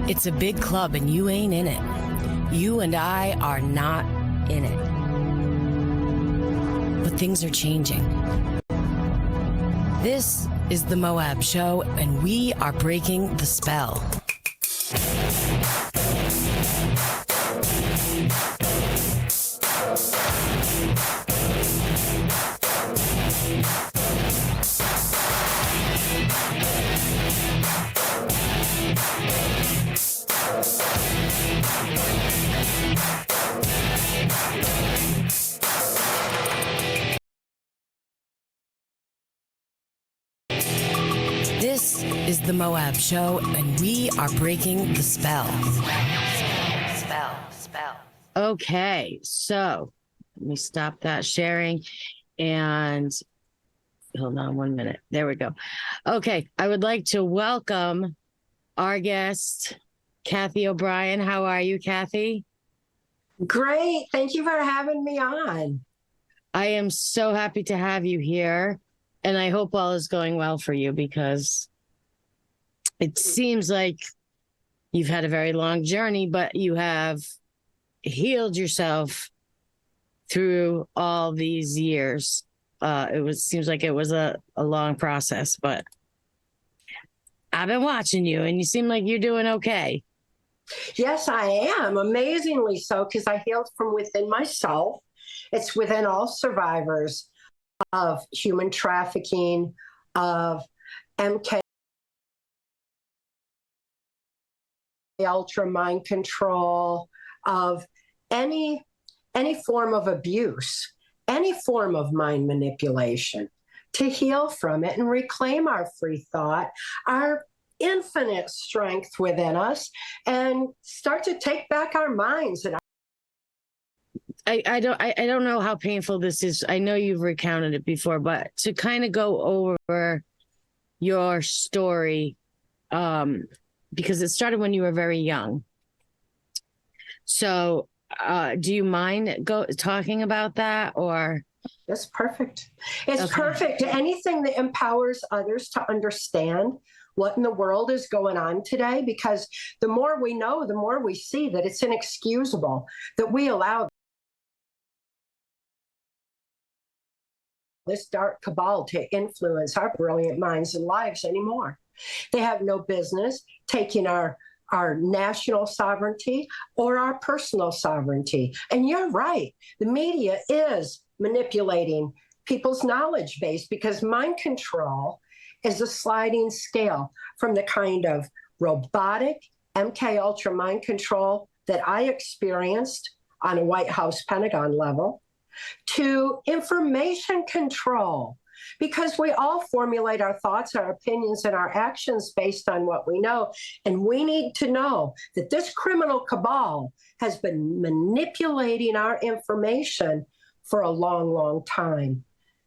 It's a big club and you ain't in it. You and I are not in it. But things are changing. This is the Moab Show, and we are breaking the spell. This is the Moab Show, and we are breaking the spell. Spell. Okay, so let me stop that sharing and hold on 1 minute. There we go. Okay, I would like to welcome our guest, Cathy O'Brien. How are you, Cathy? Great. Thank you for having me on. I am so happy to have you here. And I hope all is going well for you, because it seems like you've had a very long journey, but you have healed yourself through all these years. Seems like it was a long process, but I've been watching you and you seem like you're doing okay. Yes, I am. Amazingly so, because I healed from within myself. It's within all survivors of human trafficking, of MKULTRA mind control, of any form of abuse, any form of mind manipulation, to heal from it and reclaim our free thought, our infinite strength within us, and start to take back our minds. And I don't know how painful this is. I know you've recounted it before, but to kind of go over your story, because it started when you were very young. So, do you mind talking about that, or? That's perfect. It's okay. Perfect. Anything that empowers others to understand what in the world is going on today, because the more we know, the more we see that it's inexcusable that we allow this dark cabal to influence our brilliant minds and lives anymore. They have no business taking our national sovereignty or our personal sovereignty. And you're right. The media is manipulating people's knowledge base, because mind control is a sliding scale from the kind of robotic MKUltra mind control that I experienced on a White House Pentagon level to information control, because we all formulate our thoughts, our opinions, and our actions based on what we know. And we need to know that this criminal cabal has been manipulating our information for a long, long time.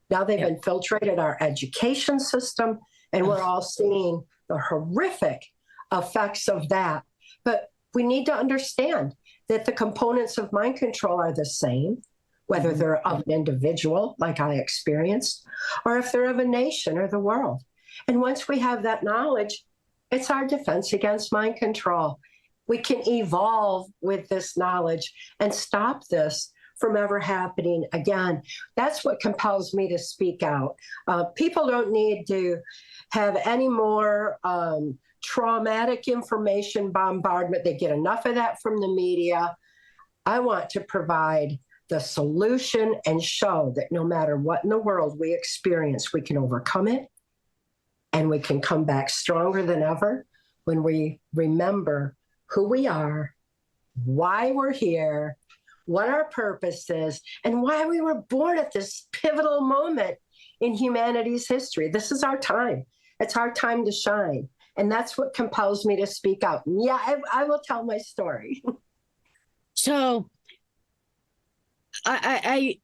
Now they've infiltrated our education system, and we're all seeing the horrific effects of that. But we need to understand that the components of mind control are the same, whether they're of an individual, like I experienced, or if they're of a nation or the world. And once we have that knowledge, it's our defense against mind control. We can evolve with this knowledge and stop this from ever happening again. That's what compels me to speak out. People don't need to have any more traumatic information bombardment. They get enough of that from the media. I want to provide the solution and show that no matter what in the world we experience, we can overcome it, and we can come back stronger than ever when we remember who we are, why we're here, what our purpose is, and why we were born at this pivotal moment in humanity's history. This is our time. It's our time to shine. And that's what compels me to speak out. Yeah, I will tell my story. So I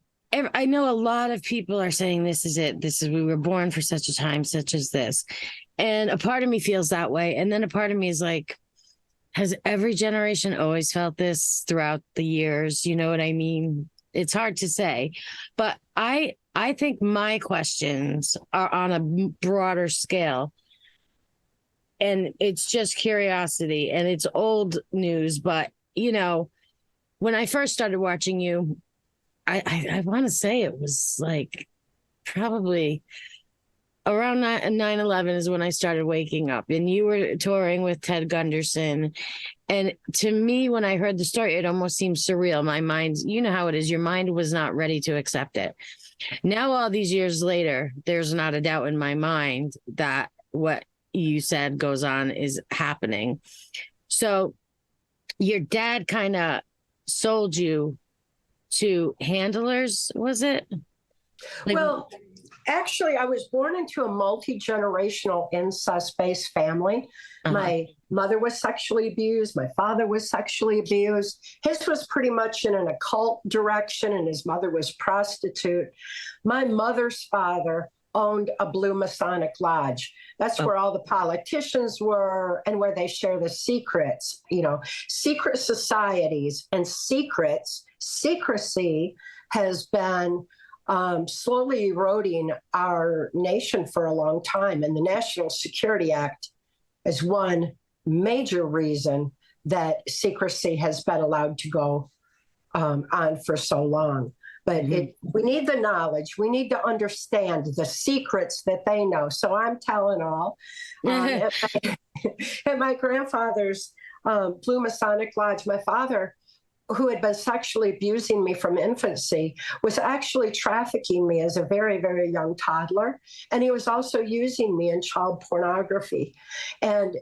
know a lot of people are saying this is it. We were born for such a time such as this. And a part of me feels that way. And then a part of me is like, has every generation always felt this throughout the years? You know what I mean? It's hard to say. But I think my questions are on a broader scale. and it's just curiosity, and it's old news, but when I first started watching you, I want to say it was like probably around 9/11 is when I started waking up, and you were touring with Ted Gunderson. And to me, when I heard the story, it almost seemed surreal. My mind, you know how it is, your mind was not ready to accept it. Now, all these years later, there's not a doubt in my mind that what you said goes on is happening. So your dad kind of sold you to handlers, was it? Well, actually, I was born into a multi-generational incest-based family. My mother was sexually abused. My father was sexually abused. His was pretty much in an occult direction, and his mother was prostitute. My mother's father owned a Blue Masonic Lodge. That's where all the politicians were and where they share the secrets, secret societies and secrets. Secrecy has been slowly eroding our nation for a long time. And the National Security Act is one major reason that secrecy has been allowed to go on for so long. But we need the knowledge. We need to understand the secrets that they know. So I'm telling all. At my grandfather's Blue Masonic Lodge, my father, who had been sexually abusing me from infancy, was actually trafficking me as a very, very young toddler. And he was also using me in child pornography. And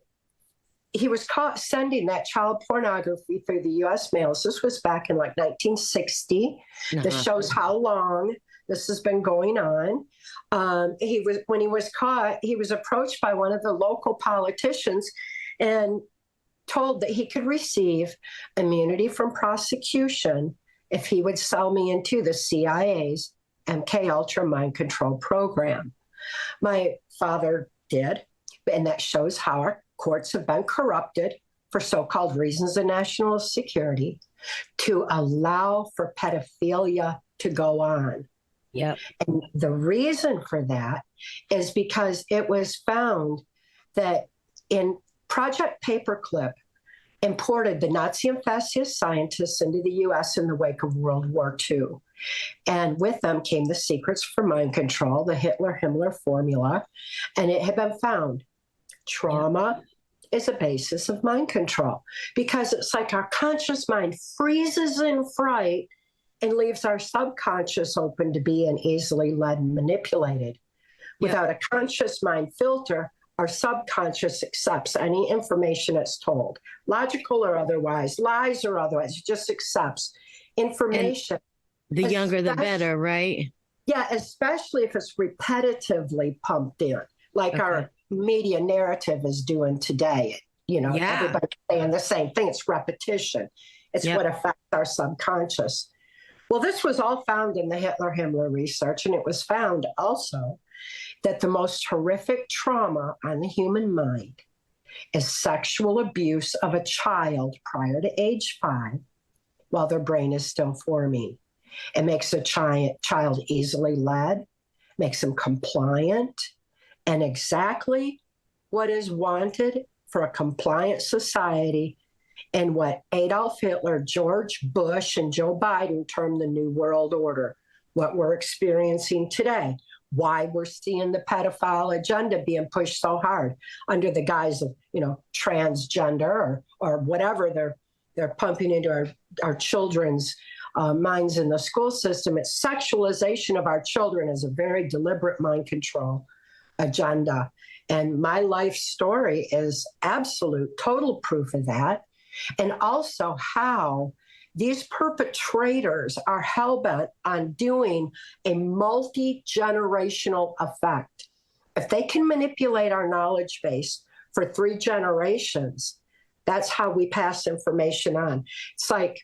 he was caught sending that child pornography through the U.S. mails. This was back in like 1960. This shows how long this has been going on. When he was caught, he was approached by one of the local politicians and told that he could receive immunity from prosecution if he would sell me into the CIA's MKULTRA mind control program. My father did, and that shows how our courts have been corrupted for so-called reasons of national security to allow for pedophilia to go on. Yep. And the reason for that is because it was found that in Project Paperclip imported the Nazi and fascist scientists into the U.S. in the wake of World War II. And with them came the secrets for mind control, the Hitler-Himmler formula, and it had been found trauma is a basis of mind control, because it's like our conscious mind freezes in fright and leaves our subconscious open to being easily led and manipulated. Without a conscious mind filter, our subconscious accepts any information it's told, logical or otherwise, lies or otherwise, it just accepts information. And the younger, the better, right? Yeah, especially if it's repetitively pumped in, like our media narrative is doing today. Everybody's saying the same thing. It's repetition. It's what affects our subconscious. Well, this was all found in the Hitler-Himmler research, and it was found also that the most horrific trauma on the human mind is sexual abuse of a child prior to age 5 while their brain is still forming. It makes a child easily led, makes them compliant, and exactly what is wanted for a compliant society and what Adolf Hitler, George Bush, and Joe Biden termed the New World Order, what we're experiencing today. Why we're seeing the pedophile agenda being pushed so hard under the guise of, transgender or whatever they're pumping into our children's minds in the school system. It's sexualization of our children is a very deliberate mind control agenda. And my life story is absolute, total proof of that. And also how these perpetrators are hell-bent on doing a multi-generational effect. If they can manipulate our knowledge base for 3 generations, that's how we pass information on. It's like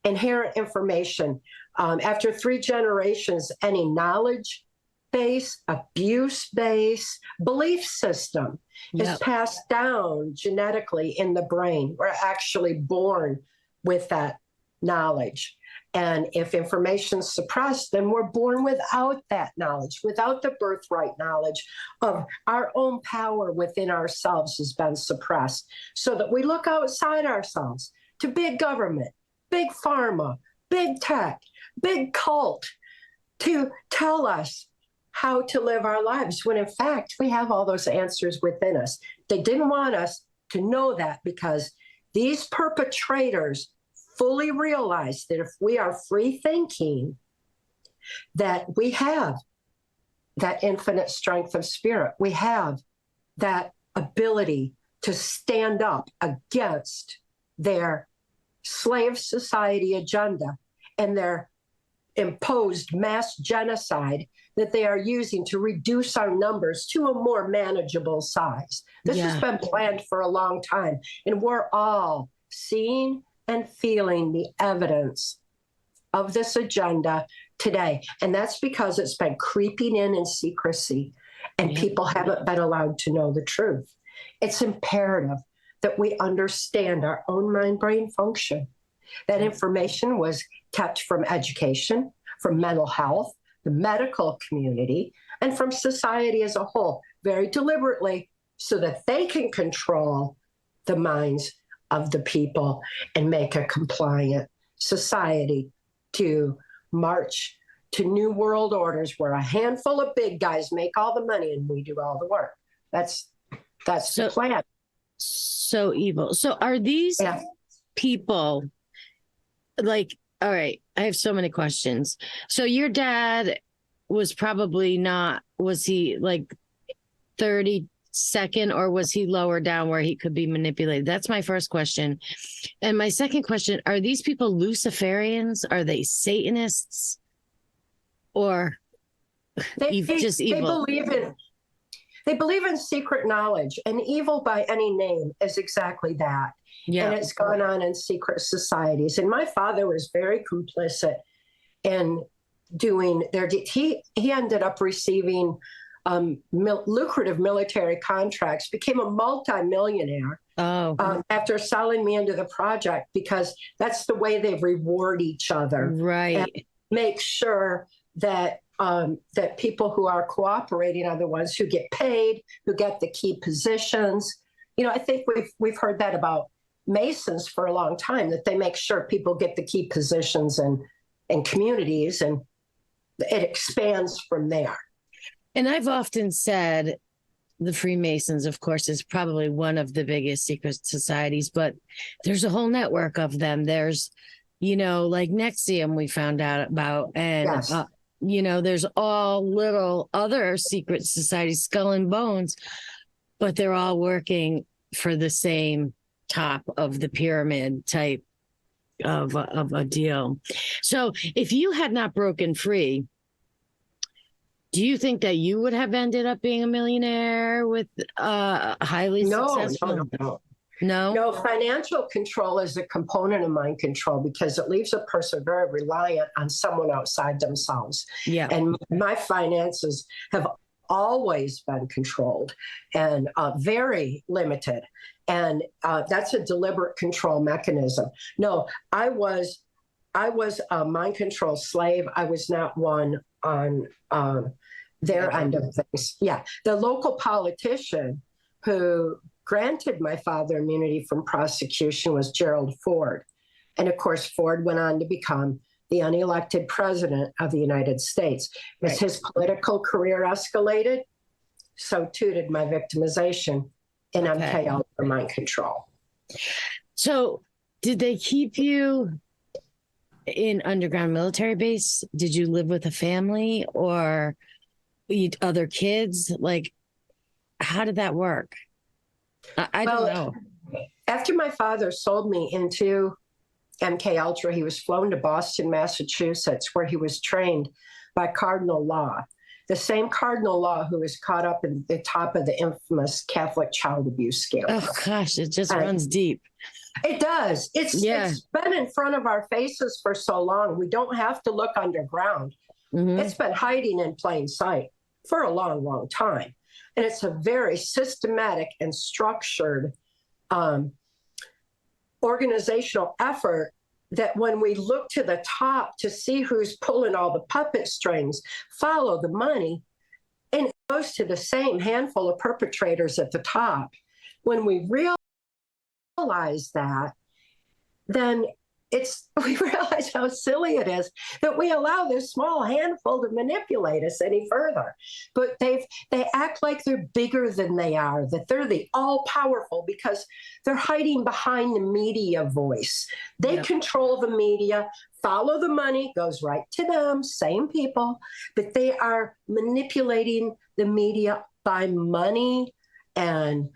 inherent information. After 3 generations, any knowledge base, abuse base, belief system is passed down genetically in the brain. We're actually born with that knowledge. And if information's suppressed, then we're born without that knowledge, without the birthright knowledge of our own power within ourselves has been suppressed, so that we look outside ourselves to big government, big pharma, big tech, big cult to tell us how to live our lives, when in fact, we have all those answers within us. They didn't want us to know that because these perpetrators fully realize that if we are free thinking, that we have that infinite strength of spirit. We have that ability to stand up against their slave society agenda and their imposed mass genocide that they are using to reduce our numbers to a more manageable size. This has been planned for a long time, and we're all seeing and feeling the evidence of this agenda today. And that's because it's been creeping in secrecy, and people haven't been allowed to know the truth. It's imperative that we understand our own mind-brain function. That information was kept from education, from mental health, the medical community, and from society as a whole, very deliberately, so that they can control the minds of the people and make a compliant society to march to new world orders where a handful of big guys make all the money and we do all the work. That's the plan. So evil. So are these people like, all right, I have so many questions. So your dad was probably not, was he like 32nd, or was he lower down where he could be manipulated? That's my first question. And my second question, are these people Luciferians? Are they Satanists? Or just evil? They believe in secret knowledge, and evil by any name is exactly that. And it's gone on in secret societies. And my father was very complicit in doing he ended up receiving lucrative military contracts, became a multimillionaire after selling me into the project, because that's the way they reward each other. Right. And make sure that that people who are cooperating are the ones who get paid, who get the key positions. You know, I think we've heard that about Masons for a long time, that they make sure people get the key positions in communities, and it expands from there. And I've often said the Freemasons, of course, is probably one of the biggest secret societies, but there's a whole network of them. There's, like NXIVM we found out about, and, there's all little other secret societies, Skull and Bones, but they're all working for the same top of the pyramid type of a deal. So if you had not broken free, do you think that you would have ended up being a millionaire with highly successful? No, financial control is a component of mind control, because it leaves a person very reliant on someone outside themselves. Yeah. And my finances have always been controlled and very limited. And that's a deliberate control mechanism. No, I was a mind control slave. I was not one on their end of things. Yeah. The local politician who granted my father immunity from prosecution was Gerald Ford. And of course, Ford went on to become the unelected president of the United States. As his political career escalated, so too did my victimization in MKULTRA mind control. So did they keep you in underground military base? Did you live with a family or other kids? Like, how did that work? I don't know. After my father sold me into MKULTRA, he was flown to Boston, Massachusetts, where he was trained by Cardinal Law, the same Cardinal Law who was caught up in the top of the infamous Catholic child abuse scandal. Oh, gosh, it just runs deep. It does. It's been in front of our faces for so long. We don't have to look underground. Mm-hmm. It's been hiding in plain sight for a long, long time. And it's a very systematic and structured organizational effort that when we look to the top to see who's pulling all the puppet strings, follow the money, and it goes to the same handful of perpetrators at the top. When we realize that, then we realize how silly it is that we allow this small handful to manipulate us any further. But they act like they're bigger than they are, that they're the all-powerful, because they're hiding behind the media voice. They control the media, follow the money, goes right to them, same people, but they are manipulating the media by money and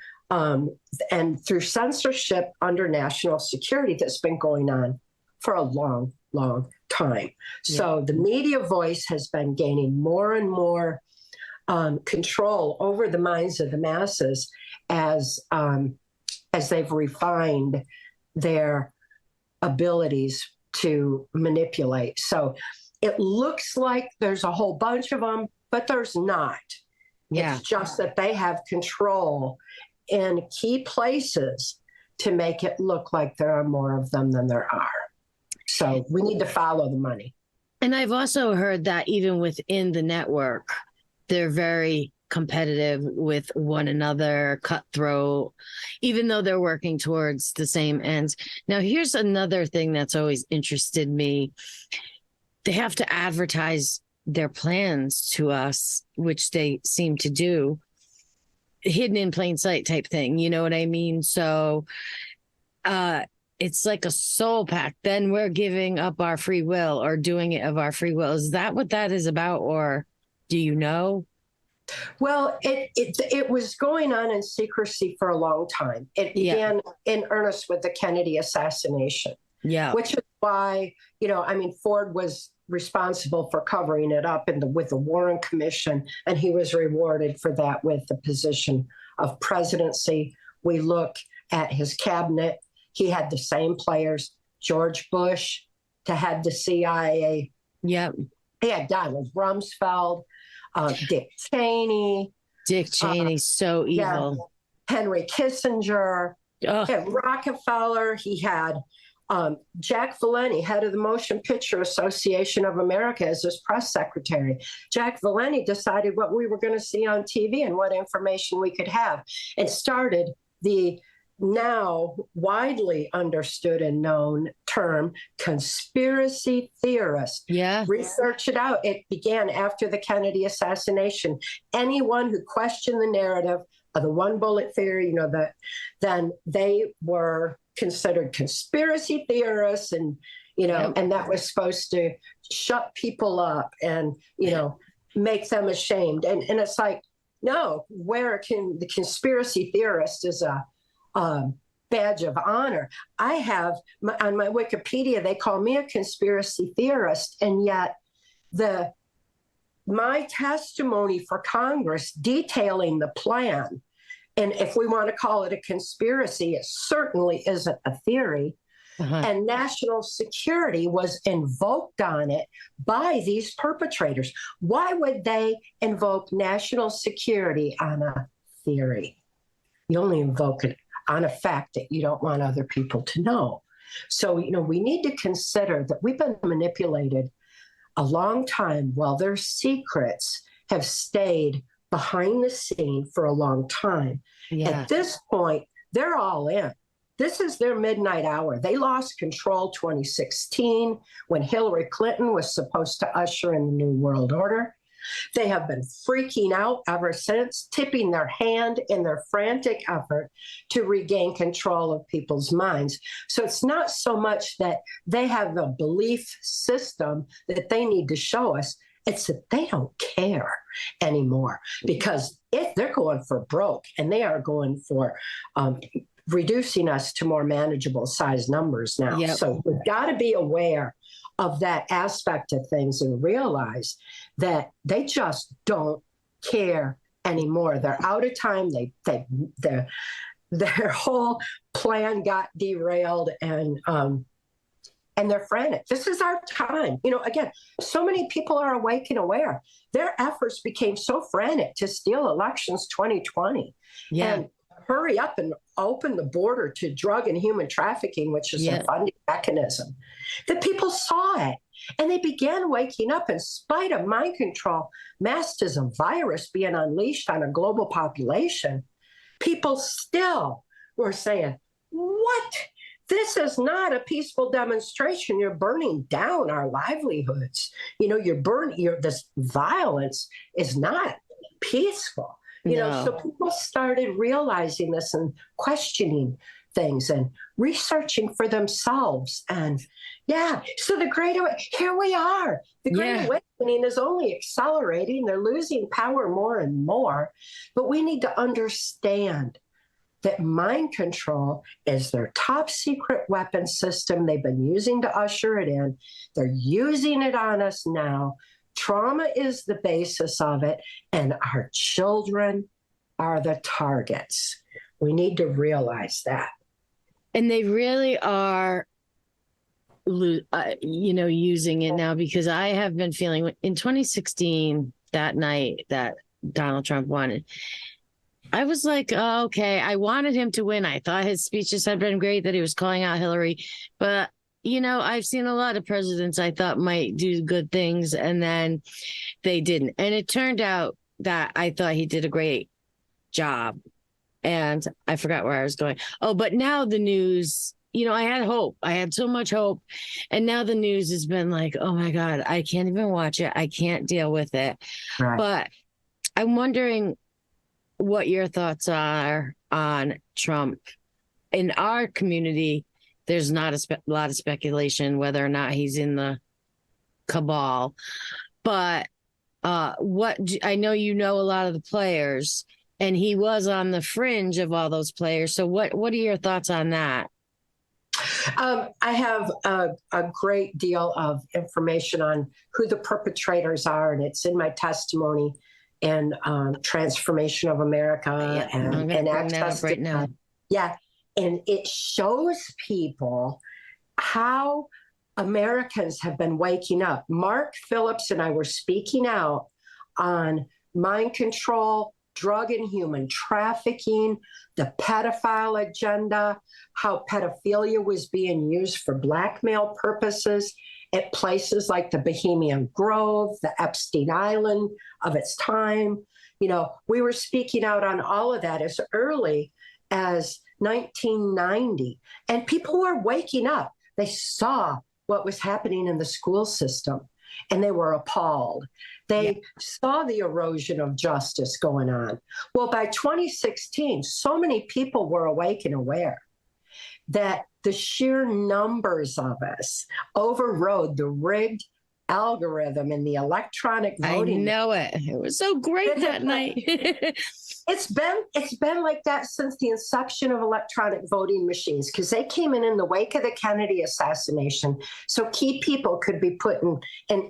through censorship under national security that's been going on for a long, long time. Yeah. So the media voice has been gaining more and more control over the minds of the masses as they've refined their abilities to manipulate. So it looks like there's a whole bunch of them, but there's not. Yeah. It's just that they have control in key places to make it look like there are more of them than there are. So we need to follow the money. And I've also heard that even within the network, they're very competitive with one another, cutthroat, even though they're working towards the same ends. Now, here's another thing that's always interested me. They have to advertise their plans to us, which they seem to do, hidden in plain sight type thing. You know what I mean? So it's like a soul pact. Then we're giving up our free will or doing it of our free will. Is that what that is about? Or do you know? Well, it was going on in secrecy for a long time. It began in earnest with the Kennedy assassination. Yeah. Which is why, Ford was responsible for covering it up with the Warren Commission, and he was rewarded for that with the position of presidency. We look at his cabinet. He had the same players. George Bush to head the CIA. Yep. He had Donald Rumsfeld, Dick Cheney. Dick Cheney, so evil. Yeah, Henry Kissinger. He had Rockefeller. He had Jack Valenti, head of the Motion Picture Association of America, as his press secretary. Jack Valenti decided what we were going to see on TV and what information we could have, and started the now widely understood and known term conspiracy theorist. Yeah. Research it out. It began after the Kennedy assassination. Anyone who questioned the narrative of the one bullet theory, then they were considered conspiracy theorists, and and that was supposed to shut people up and make them ashamed. And it's like, no, the conspiracy theorist is a badge of honor. I have on my Wikipedia, they call me a conspiracy theorist, and yet my testimony for Congress detailing the plan, and if we want to call it a conspiracy, it certainly isn't a theory. And national security was invoked on it by these perpetrators. Why would they invoke national security on a theory? You only invoke it on a fact that you don't want other people to know. So, we need to consider that we've been manipulated a long time while their secrets have stayed behind the scene for a long time. Yeah. At this point, they're all in. This is their midnight hour. They lost control 2016 when Hillary Clinton was supposed to usher in the New World Order. They have been freaking out ever since, tipping their hand in their frantic effort to regain control of people's minds. So it's not so much that they have a belief system that they need to show us. It's that they don't care anymore, because if they're going for broke, and they are going for reducing us to more manageable size numbers now. Yep. So we've got to be aware of that aspect of things and realize that they just don't care anymore. They're out of time. Their whole plan got derailed, and they're frantic. This is our time. Again, so many people are awake and aware. Their efforts became so frantic to steal elections 2020. Yeah. And hurry up and open the border to drug and human trafficking, which is a funding mechanism. The people saw it and they began waking up in spite of mind control, masked as a virus being unleashed on a global population. People still were saying, what? This is not a peaceful demonstration. You're burning down our livelihoods. This violence is not peaceful. So people started realizing this and questioning things and researching for themselves. And so here we are. The Great Awakening is only accelerating. They're losing power more and more. But we need to understand that mind control is their top secret weapon system they've been using to usher it in. They're using it on us now. Trauma is the basis of it, and our children are the targets. We need to realize that. And they really are, using it now, because I have been feeling in 2016, that night that Donald Trump won, I was like, oh, okay, I wanted him to win. I thought his speeches had been great, that he was calling out Hillary. But, I've seen a lot of presidents I thought might do good things, and then they didn't. And it turned out that I thought he did a great job. And I forgot where I was going. Oh, but now the news, I had hope. I had so much hope. And now the news has been like, oh, my God, I can't even watch it. I can't deal with it. Right. But I'm wondering what your thoughts are on Trump. In our community, there's not a lot of speculation whether or not he's in the cabal. But I know a lot of the players, and he was on the fringe of all those players. So what are your thoughts on that? I have a great deal of information on who the perpetrators are, and it's in my testimony in TRANCE Formation of America and Access right now. Yeah, and it shows people how Americans have been waking up. Mark Phillips and I were speaking out on mind control, drug and human trafficking, the pedophile agenda, how pedophilia was being used for blackmail purposes at places like the Bohemian Grove, the Epstein Island of its time. We were speaking out on all of that as early as 1990, and people were waking up. They saw what was happening in the school system, and they were appalled. They saw the erosion of justice going on. Well, by 2016, so many people were awake and aware that the sheer numbers of us overrode the rigged algorithm in the electronic voting. I know it. It was so great that night. It's been like that since the inception of electronic voting machines, because they came in the wake of the Kennedy assassination, so key people could be put in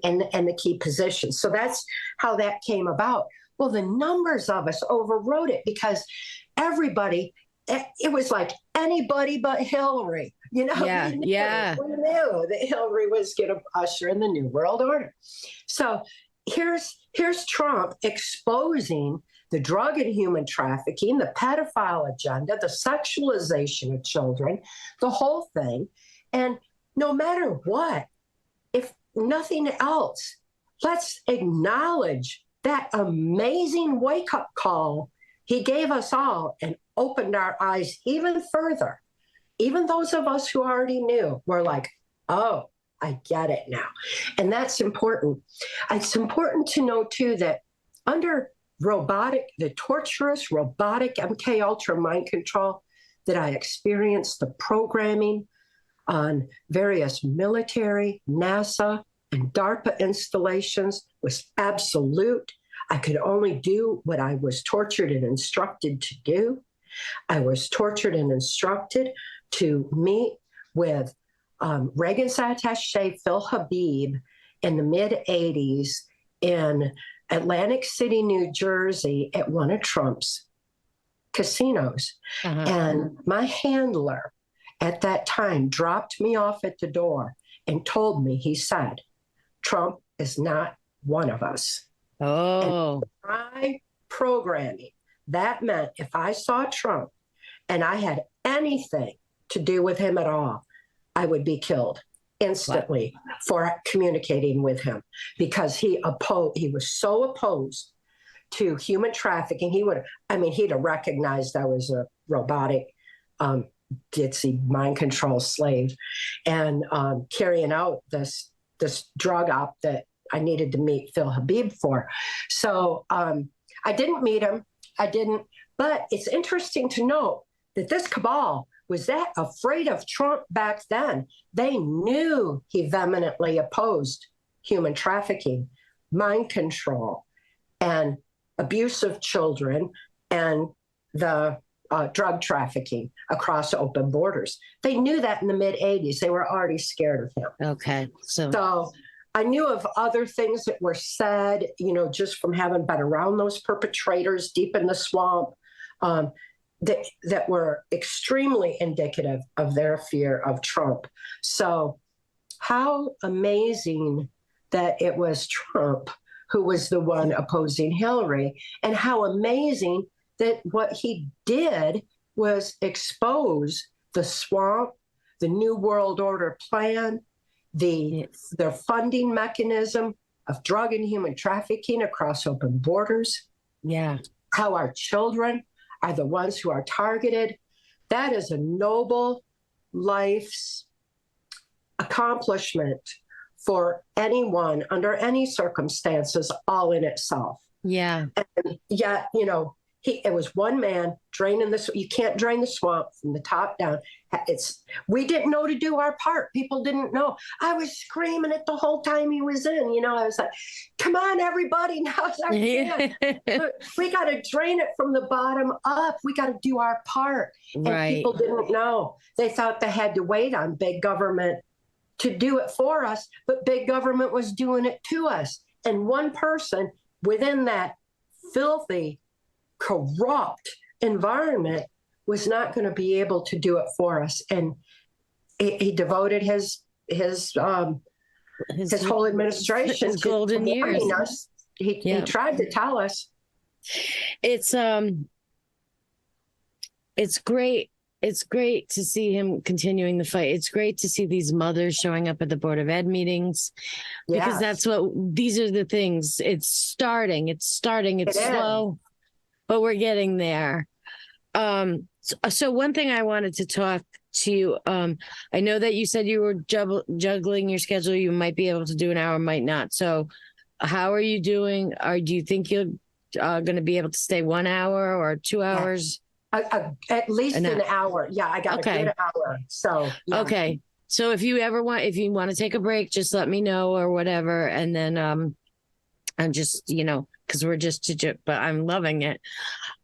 the key positions. So that's how that came about. Well, the numbers of us overrode it because everybody, it was like anybody but Hillary. We knew that Hillary was going to usher in the New World Order. So here's Trump exposing the drug and human trafficking, the pedophile agenda, the sexualization of children, the whole thing. And no matter what, if nothing else, let's acknowledge that amazing wake-up call he gave us all and opened our eyes even further. Even those of us who already knew were like, oh, I get it now. And that's important. It's important to know, too, that under the torturous robotic MKULTRA mind control that I experienced, the programming on various military, NASA, and DARPA installations was absolute. I could only do what I was tortured and instructed to do. I was tortured and instructed to meet with Reagan's attaché, Phil Habib, in the mid-'80s in Atlantic City, New Jersey, at one of Trump's casinos. Uh-huh. And my handler at that time dropped me off at the door and told me, he said, Trump is not one of us. Oh. And my programming, that meant if I saw Trump, and I had anything to do with him at all, I would be killed instantly for communicating with him, because he was so opposed to human trafficking. He'd have recognized I was a robotic, ditzy mind control slave, and carrying out this drug op that I needed to meet Phil Habib for. So I didn't meet him. But it's interesting to note that this cabal was that afraid of Trump back then. They knew he vehemently opposed human trafficking, mind control, and abuse of children, and the drug trafficking across open borders. They knew that in the mid-'80s. They were already scared of him. Okay. So I knew of other things that were said, just from having been around those perpetrators deep in the swamp, that were extremely indicative of their fear of Trump. So how amazing that it was Trump who was the one opposing Hillary, and how amazing that what he did was expose the swamp, the New World Order plan, their funding mechanism of drug and human trafficking across open borders. Yeah. How our children are the ones who are targeted. That is a noble life's accomplishment for anyone under any circumstances, all in itself. Yeah. And yet, it was one man draining this. You can't drain the swamp from the top down. We didn't know to do our part. People didn't know. I was screaming it the whole time he was in. I was like, "Come on, everybody! Now's our chance. We got to drain it from the bottom up. We got to do our part." And people didn't know. They thought they had to wait on big government to do it for us, but big government was doing it to us. And one person within that filthy, corrupt environment was not going to be able to do it for us. And he devoted his whole administration his golden years. Us. He tried to tell us. It's great. It's great to see him continuing the fight. It's great to see these mothers showing up at the Board of Ed meetings, because these are the things. It's starting. It's slow, but we're getting there. So one thing I wanted to talk to you, I know that you said you were juggling your schedule. You might be able to do an hour, might not. So how are you doing? Do you think you're going to be able to stay 1 hour or 2 hours? At least an hour. Yeah, I got a good hour. So okay. So if you want to take a break, just let me know or whatever, and then I'm just because we're just but I'm loving it.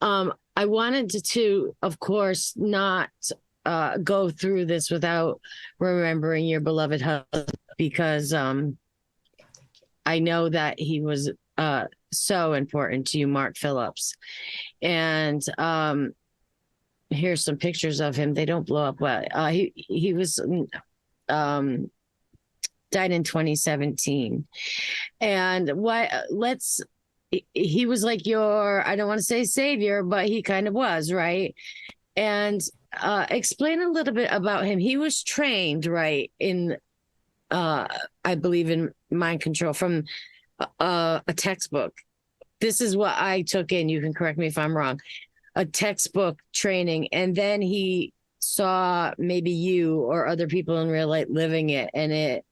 I wanted to of course, not go through this without remembering your beloved husband, because I know that he was so important to you, Mark Phillips, and here's some pictures of him. They don't blow up well. He was died in 2017, and he was like your, I don't want to say savior, but he kind of was, right? And explain a little bit about him. He was trained in I believe in mind control from a textbook. This is what I took in. You can correct me if I'm wrong. A textbook training, and then he saw maybe you or other people in real life living it, and it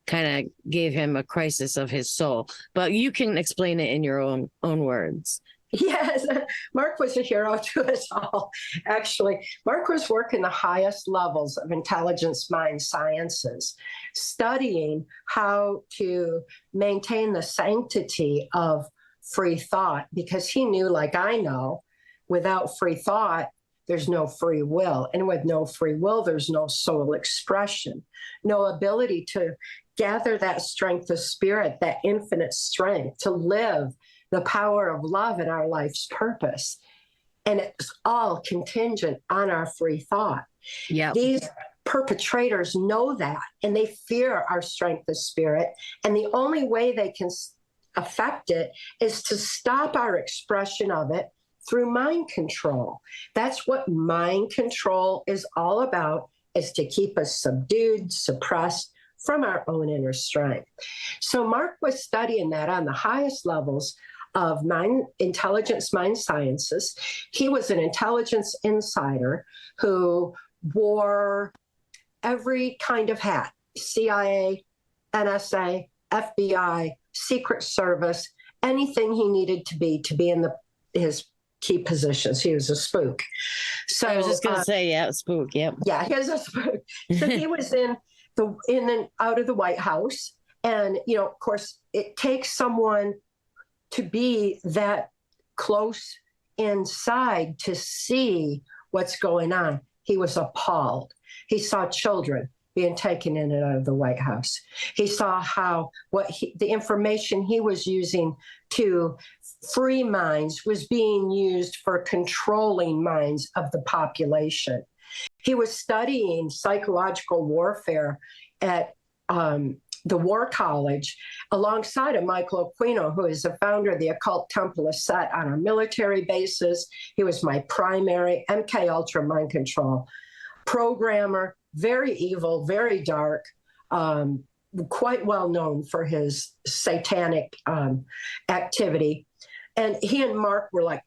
kind of gave him a crisis of his soul. But you can explain it in your own words. Yes, Mark was a hero to us all. Actually, Mark was working the highest levels of intelligence mind sciences, studying how to maintain the sanctity of free thought, because he knew, like I know, without free thought, there's no free will. And with no free will, there's no soul expression, no ability to gather that strength of spirit, that infinite strength to live the power of love in our life's purpose. And it's all contingent on our free thought. Yeah. These perpetrators know that, and they fear our strength of spirit. And the only way they can affect it is to stop our expression of it through mind control. That's what mind control is all about, is to keep us subdued, suppressed from our own inner strength. So Mark was studying that on the highest levels of intelligence mind sciences. He was an intelligence insider who wore every kind of hat: CIA, NSA, FBI, Secret Service, anything he needed to be in his key positions. He was a spook. So I was just going to say, yeah, spook. Yep. Yeah, he was a spook. So he was in and out of the White House. And, of course, it takes someone to be that close inside to see what's going on. He was appalled. He saw children being taken in and out of the White House. He saw how the information he was using to free minds was being used for controlling minds of the population. He was studying psychological warfare at the War College alongside of Michael Aquino, who is the founder of the occult temple of Set on our military bases. He was my primary MKULTRA mind control programmer, very evil, very dark, quite well known for his satanic activity. And he and Mark were like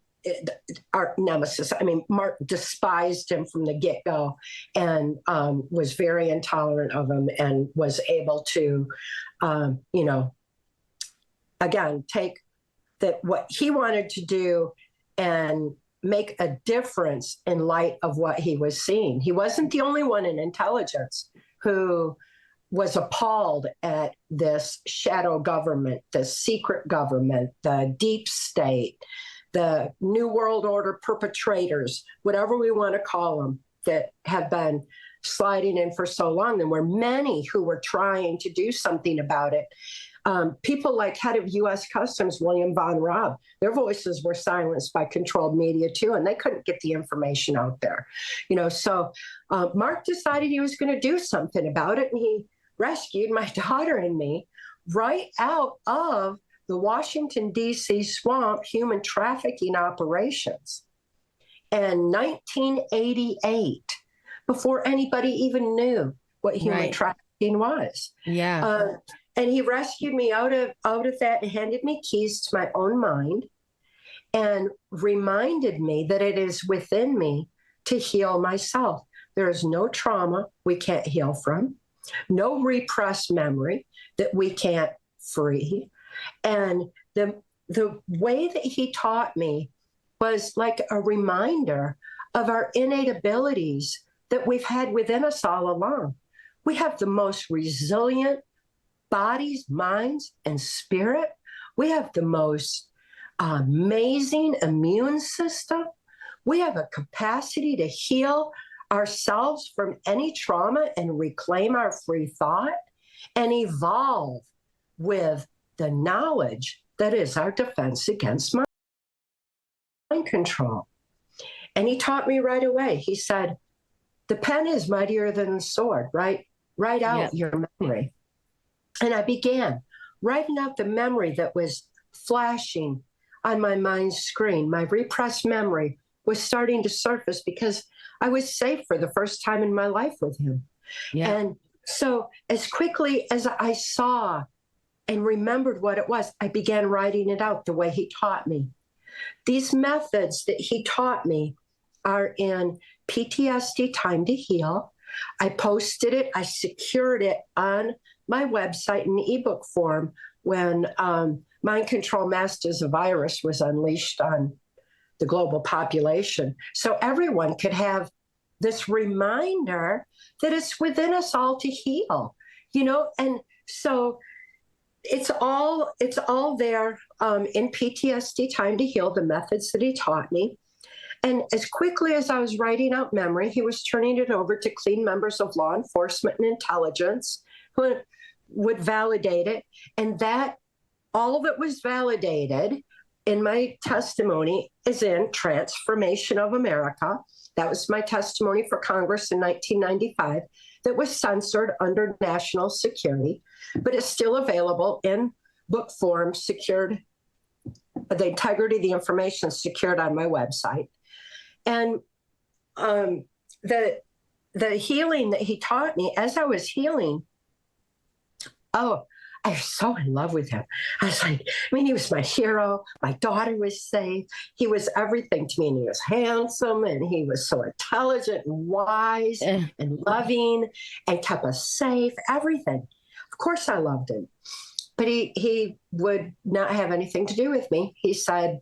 our nemesis. I mean, Mark despised him from the get-go and was very intolerant of him, and was able to, again, take what he wanted to do and make a difference in light of what he was seeing. He wasn't the only one in intelligence who was appalled at this shadow government, the secret government, the deep state, the New World Order perpetrators, whatever we want to call them, that have been sliding in for so long. There were many who were trying to do something about it. People like head of U.S. Customs, William Von Raab, their voices were silenced by controlled media too, and they couldn't get the information out there. So Mark decided he was going to do something about it, and he rescued my daughter and me right out of the Washington, D.C. swamp human trafficking operations in 1988, before anybody even knew what human trafficking was. Yeah. And he rescued me out of that and handed me keys to my own mind and reminded me that it is within me to heal myself. There is no trauma we can't heal from, no repressed memory that we can't free. And the way that he taught me was like a reminder of our innate abilities that we've had within us all along. We have the most resilient bodies, minds, and spirit. We have the most amazing immune system. We have a capacity to heal ourselves from any trauma and reclaim our free thought and evolve with the knowledge that is our defense against mind control. And he taught me right away. He said, the pen is mightier than the sword, right? Write out your memory. And I began writing out the memory that was flashing on my mind's screen. My repressed memory was starting to surface because I was safe for the first time in my life with him. Yeah. And so as quickly as I saw and remembered what it was, I began writing it out the way he taught me. These methods that he taught me are in PTSD Time to Heal. I posted it, I secured it on my website in ebook form when Mind Control Masters, a virus, was unleashed on the global population. So everyone could have this reminder that it's within us all to heal, and so it's all there in PTSD Time to Heal, the methods that he taught me. And as quickly as I was writing out memory, he was turning it over to clean members of law enforcement and intelligence who would validate it. And that all of it was validated in my testimony is in TRANCE Formation of America. That was my testimony for Congress in 1995 that was censored under national security, but it's still available in book form, secured the integrity of the information is secured on my website. And the healing that he taught me as I was healing, oh, I was so in love with him. I was like, I mean, he was my hero. My daughter was safe. He was everything to me. And he was handsome, and he was so intelligent and wise and loving and kept us safe, everything. Of course I loved him. But he would not have anything to do with me. He said,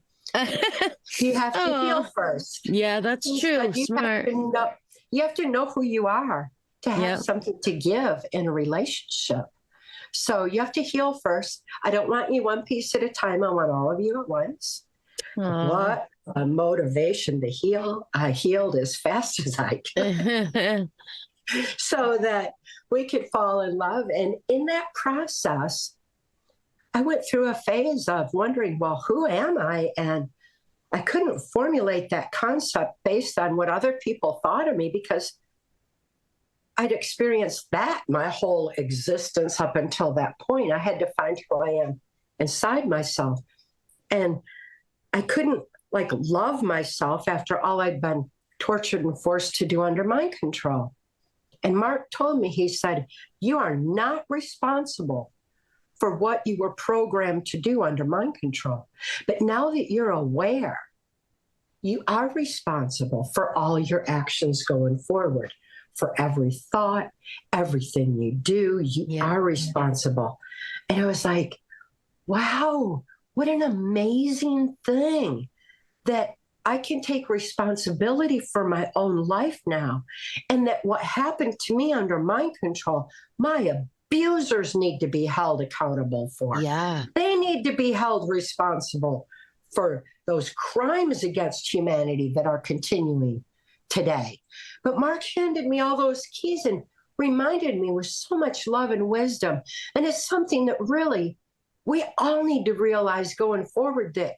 you have to heal first. Yeah, that's true. Smart. You have to know who you are to have something to give in a relationship. So you have to heal first. I don't want you one piece at a time. I want all of you at once. What a motivation to heal. I healed as fast as I could so that we could fall in love. And in that process, I went through a phase of wondering, well, who am I? And I couldn't formulate that concept based on what other people thought of me, because I'd experienced that my whole existence up until that point. I had to find who I am inside myself. And I couldn't love myself after all I'd been tortured and forced to do under mind control. And Mark told me, he said, you are not responsible for what you were programmed to do under mind control. But now that you're aware, you are responsible for all your actions going forward. For every thought, everything you do, you are responsible. And I was like, wow, what an amazing thing that I can take responsibility for my own life now. And that what happened to me under mind control, my abusers need to be held accountable for. Yeah. They need to be held responsible for those crimes against humanity that are continuing today. But Mark handed me all those keys and reminded me with so much love and wisdom. And it's something that really we all need to realize going forward, that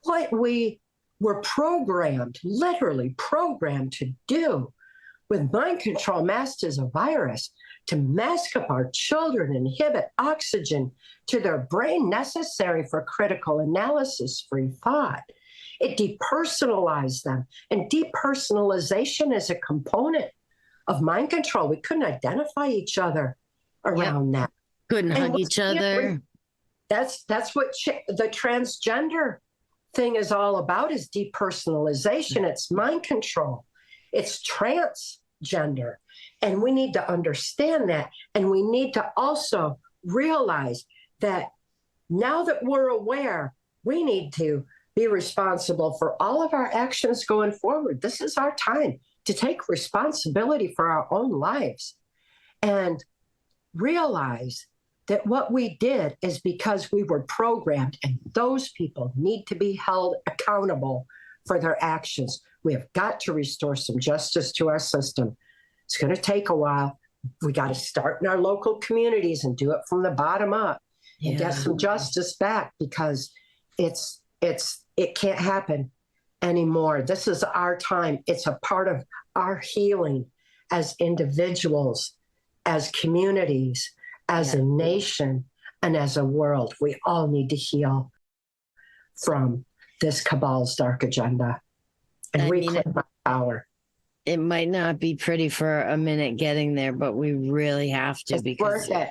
what we were programmed, literally programmed to do with mind control masked as a virus, to mask up our children, inhibit oxygen to their brain necessary for critical analysis-free thought. It depersonalized them. And depersonalization is a component of mind control. We couldn't identify each other around that. Couldn't hug each other. That's what the transgender thing is all about, is depersonalization. It's mind control. It's transgender. And we need to understand that. And we need to also realize that now that we're aware, we need to be responsible for all of our actions going forward. This is our time to take responsibility for our own lives and realize that what we did is because we were programmed, and those people need to be held accountable for their actions. We have got to restore some justice to our system. It's going to take a while. We got to start in our local communities and do it from the bottom up and get some justice back, because it can't happen anymore. This is our time. It's a part of our healing as individuals, as communities, as a nation, and as a world. We all need to heal from this cabal's dark agenda and reclaim our power. It might not be pretty for a minute getting there, but we really have to. It's worth it.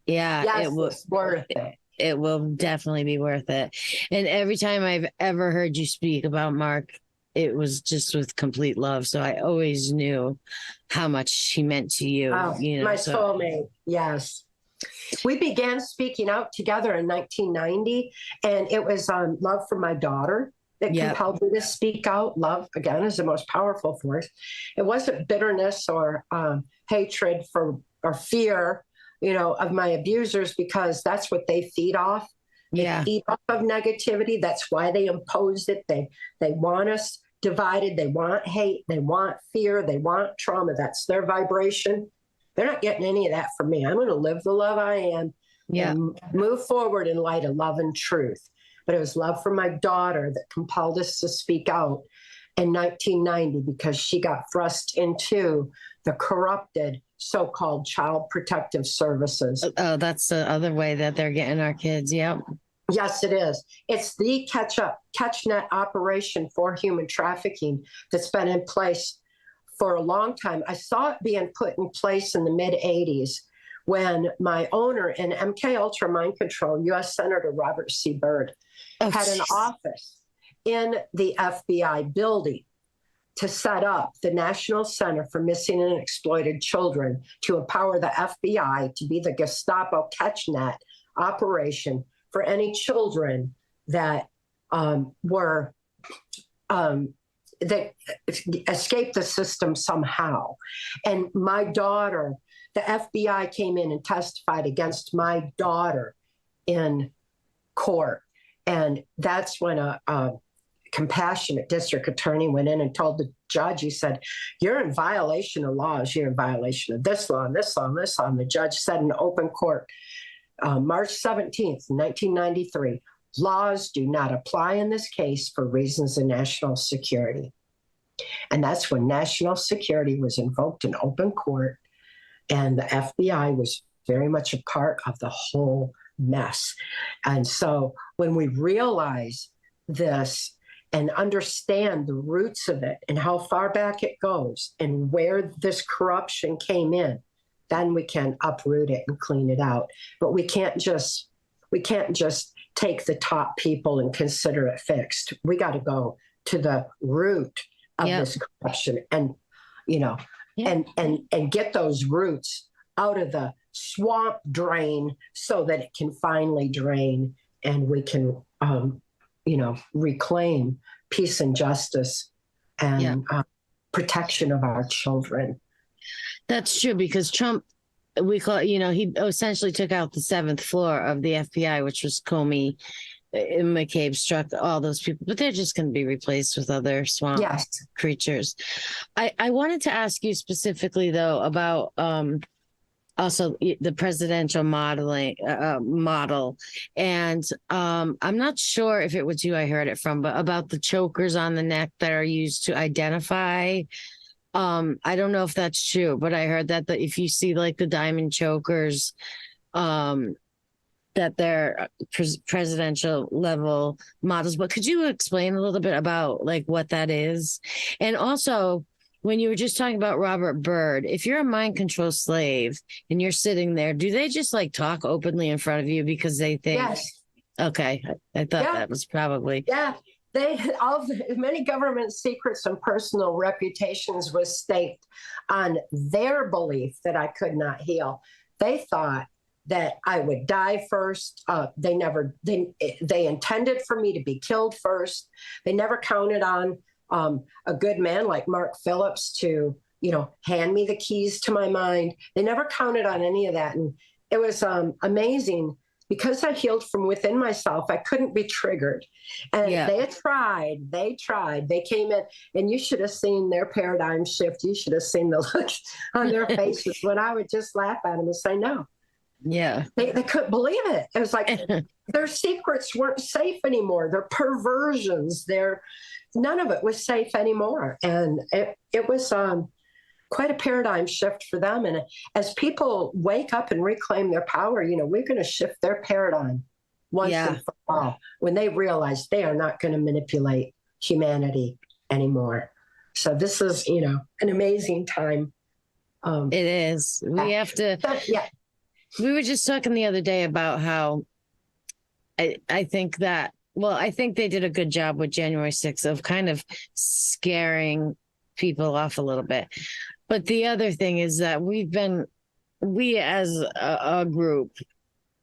Yeah, yes, it's worth it. It will definitely be worth it. And every time I've ever heard you speak about Mark, it was just with complete love. So I always knew how much he meant to you. Oh, my soulmate. Yes. We began speaking out together in 1990, and it was love for my daughter that compelled me to speak out. Love, again, is the most powerful force. It wasn't bitterness or hatred or fear, of my abusers, because that's what they feed off. They feed off of negativity. That's why they impose it. They want us divided. They want hate. They want fear. They want trauma. That's their vibration. They're not getting any of that from me. I'm going to live the love I am and move forward in light of love and truth. But it was love for my daughter that compelled us to speak out in 1990, because she got thrust into the corrupted so-called child protective services. Oh, that's the other way that they're getting our kids. Yep. Yes, it is. It's the catch-net operation for human trafficking that's been in place for a long time. I saw it being put in place in the mid-'80s when my owner in MKULTRA Mind Control, U.S. Senator Robert C. Byrd, had an office in the FBI building to set up the National Center for Missing and Exploited Children to empower the FBI to be the Gestapo catch-net operation for any children that were that escaped the system somehow. And my daughter, the FBI came in and testified against my daughter in court. And that's when a compassionate district attorney went in and told the judge, he said, "You're in violation of laws. You're in violation of this law and this law and this law." And the judge said in open court, March 17th, 1993, "Laws do not apply in this case for reasons of national security." And that's when national security was invoked in open court. And the FBI was very much a part of the whole mess. And so when we realize this and understand the roots of it and how far back it goes and where this corruption came in, then we can uproot it and clean it out. But we can't just take the top people and consider it fixed. We got to go to the root of this corruption and, and get those roots out of the swamp drain so that it can finally drain and we can, reclaim peace and justice and protection of our children. That's true, because Trump, he essentially took out the seventh floor of the FBI, which was Comey, McCabe, Strzok, all those people, but they're just going to be replaced with other swamp creatures. I wanted to ask you specifically, though, about also the presidential model. And I'm not sure if it was you I heard it from, but about the chokers on the neck that are used to identify. I don't know if that's true, but I heard that if you see like the diamond chokers, that they're presidential level models. But could you explain a little bit about like what that is? And also, when you were just talking about Robert Byrd, if you're a mind control slave and you're sitting there, do they just like talk openly in front of you because they think? Yes. Okay, I thought that was probably. Yeah. Many government secrets and personal reputations was staked on their belief that I could not heal. They thought that I would die first. They intended for me to be killed first. They never counted on a good man like Mark Phillips to, hand me the keys to my mind. They never counted on any of that. And it was amazing. Because I healed from within myself, I couldn't be triggered. And they tried. They came in, and you should have seen their paradigm shift. You should have seen the look on their faces when I would just laugh at them and say no. Yeah. They couldn't believe it. It was like their secrets weren't safe anymore. Their perversions, none of it was safe anymore. And it was quite a paradigm shift for them. And as people wake up and reclaim their power, we're going to shift their paradigm once and for all when they realize they are not going to manipulate humanity anymore. So this is, an amazing time. It is. We have to. We were just talking the other day about how I think that, I think they did a good job with January 6th of kind of scaring people off a little bit. But the other thing is that we as a group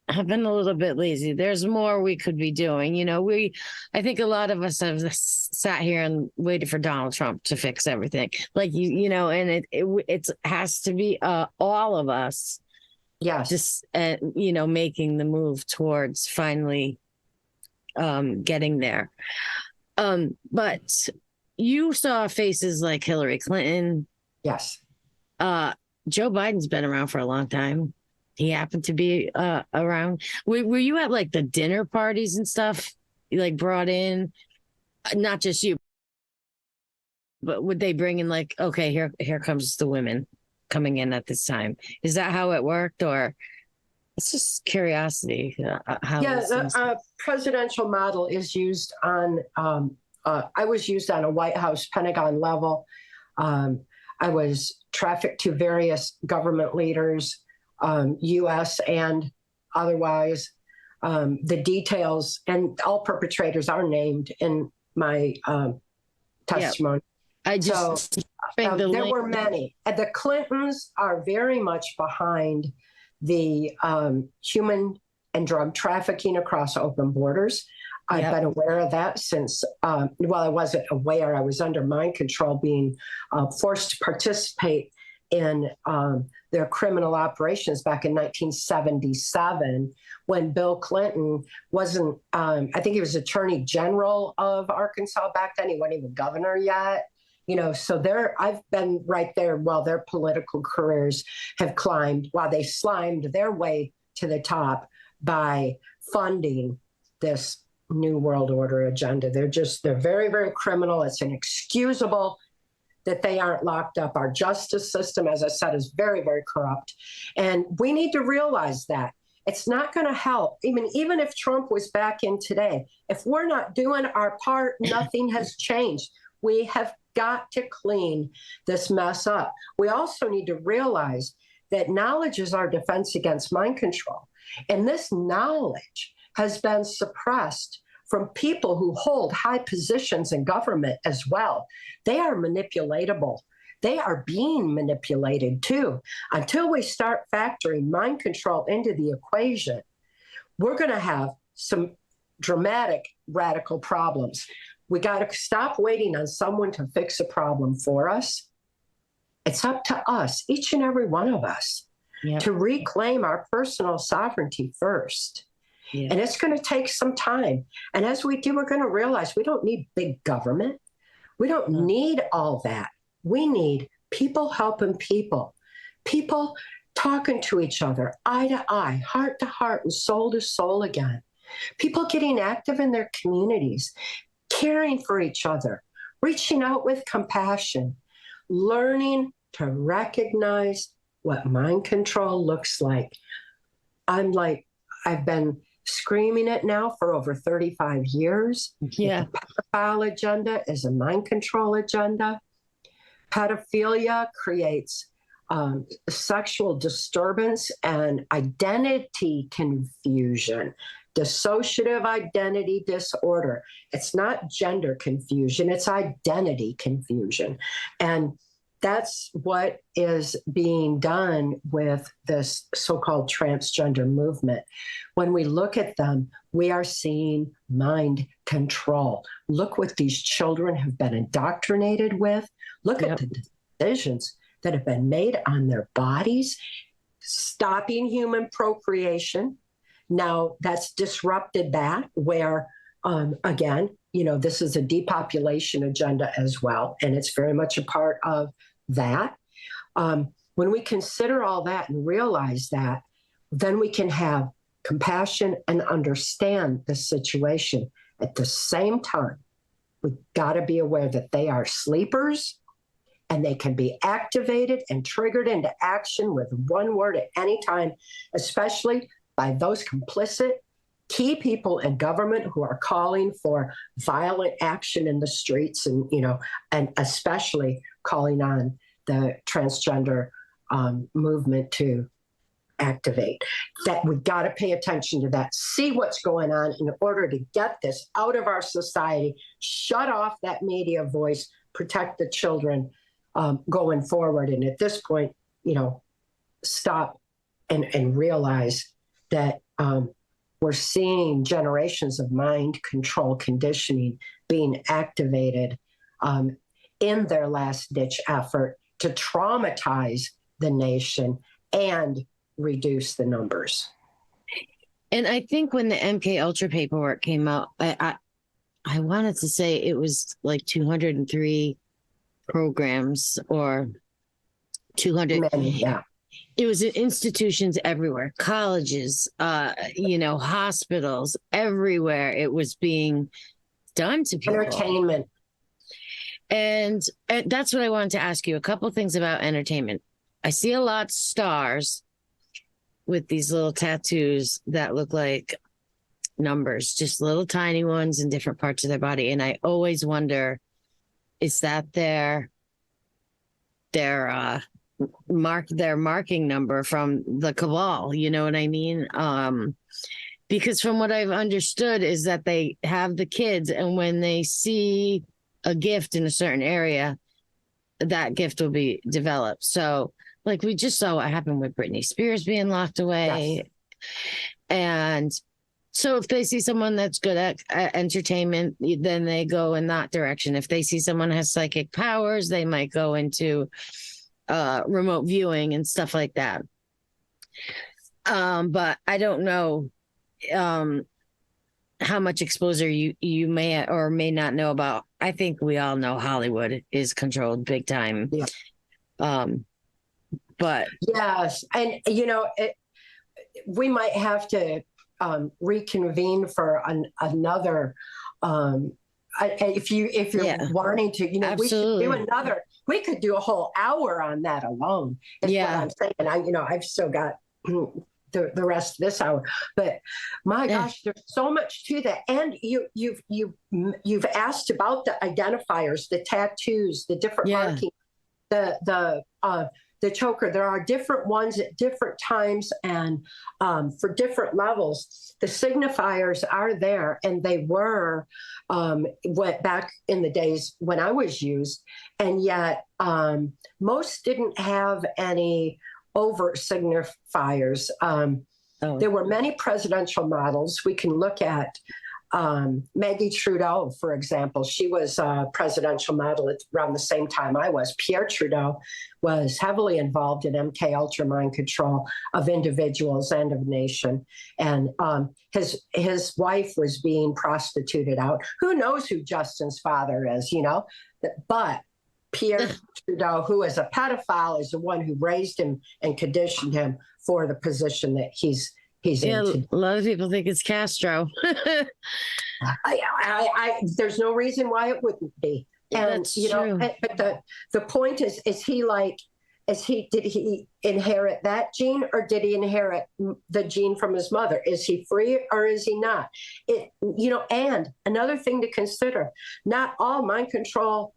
have been a little bit lazy. There's more we could be doing. I think a lot of us have sat here and waited for Donald Trump to fix everything. Like, and it has to be all of us. Yes. Just, making the move towards finally getting there. But you saw faces like Hillary Clinton. Yes. Joe Biden's been around for a long time. He happened to be around. Were you at like the dinner parties and stuff? Like brought in, not just you, but would they bring in like, okay, here comes the women coming in at this time? Is that how it worked, or? It's just curiosity. How Yeah, this the is. presidential model is used on, I was used on a White House, Pentagon level. I was trafficked to various government leaders, U.S. and otherwise. The details and all perpetrators are named in my testimony. I just So think the there link. were many. And the Clintons are very much behind the human and drug trafficking across open borders. I've been aware of that since, well, I wasn't aware. I was under mind control, being forced to participate in their criminal operations back in 1977 when Bill Clinton wasn't, I think he was Attorney General of Arkansas back then. He wasn't even governor yet. So I've been right there while their political careers have climbed, while they slimed their way to the top by funding this New World Order agenda. They're very, very criminal. It's inexcusable that they aren't locked up. Our justice system, as I said, is very, very corrupt. And we need to realize that. It's not going to help. Even if Trump was back in today, if we're not doing our part, nothing has changed. We have got to clean this mess up. We also need to realize that knowledge is our defense against mind control. And this knowledge has been suppressed from people who hold high positions in government as well. They are manipulatable. They are being manipulated too. Until we start factoring mind control into the equation, we're going to have some dramatic, radical problems. We got to stop waiting on someone to fix a problem for us. It's up to us, each and every one of us, to reclaim our personal sovereignty first. And it's going to take some time. And as we do, we're going to realize we don't need big government. We don't need all that. We need people helping people, people talking to each other, eye to eye, heart to heart, and soul to soul again. People getting active in their communities, caring for each other, reaching out with compassion, learning to recognize what mind control looks like. I've been screaming it now for over 35 years. The pedophile agenda is a mind control agenda. Pedophilia creates sexual disturbance and identity confusion, dissociative identity disorder. It's not gender confusion, it's identity confusion. And that's what is being done with this so-called transgender movement. When we look at them, we are seeing mind control. Look what these children have been indoctrinated with. Look at the decisions that have been made on their bodies, stopping human procreation. Now, that's disrupted that, where, again, this is a depopulation agenda as well, and it's very much a part of that. When we consider all that and realize that, then we can have compassion and understand the situation. At the same time, we've got to be aware that they are sleepers and they can be activated and triggered into action with one word at any time, especially by those complicit key people in government who are calling for violent action in the streets and especially calling on the transgender movement to activate. That we got to pay attention to that, see what's going on in order to get this out of our society, shut off that media voice, protect the children going forward. And at this point, stop and realize that we're seeing generations of mind control conditioning being activated in their last ditch effort to traumatize the nation and reduce the numbers. And I think when the MKUltra paperwork came out, I wanted to say it was like 203 programs or 200. Many, It was in institutions everywhere, colleges, hospitals, everywhere. It was being done to people. Entertainment. And that's what I wanted to ask you. A couple things about entertainment. I see a lot of stars with these little tattoos that look like numbers, just little tiny ones in different parts of their body. And I always wonder, is that their marking number from the cabal? You know what I mean? Because from what I've understood is that they have the kids, and when they see a gift in a certain area, that gift will be developed. So like we just saw what happened with Britney Spears being locked away. Yes. And so if they see someone that's good at entertainment, then they go in that direction. If they see someone has psychic powers, they might go into remote viewing and stuff like that. But I don't know how much exposure you may or may not know about. I think we all know Hollywood is controlled big time. Yeah. But yes, and we might have to reconvene for another. If you're wanting to, absolutely. We could do a whole hour on that alone. Is what I'm saying. I've still got the rest of this hour, but my gosh, there's so much to that. And you've asked about the identifiers, the tattoos, the different markings, the choker. There are different ones at different times and for different levels. The signifiers are there, and they were went back in the days when I was used, and yet most didn't have any overt signifiers. There were many presidential models. We can look at Maggie Trudeau, for example. She was a presidential model at around the same time I was. Pierre Trudeau was heavily involved in MKULTRA mind control of individuals and of nation. And his wife was being prostituted out. Who knows who Justin's father is, But Pierre Trudeau, who is a pedophile, is the one who raised him and conditioned him for the position that he's into. A lot of people think it's Castro. There's no reason why it wouldn't be. And that's true. But the point is did he inherit that gene, or did he inherit the gene from his mother? Is he free or is he not? And another thing to consider, not all mind control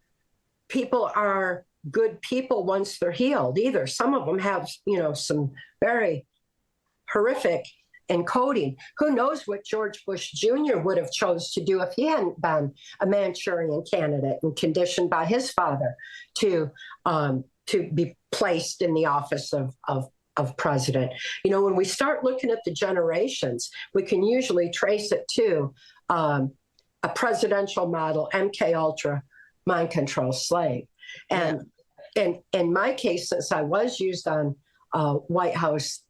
people are good people once they're healed either. Some of them have, some very horrific encoding. Who knows what George Bush Jr. would have chose to do if he hadn't been a Manchurian candidate and conditioned by his father to be placed in the office of president. When we start looking at the generations, we can usually trace it to a presidential model, MKUltra, mind control slave. And in my case, since I was used on White House,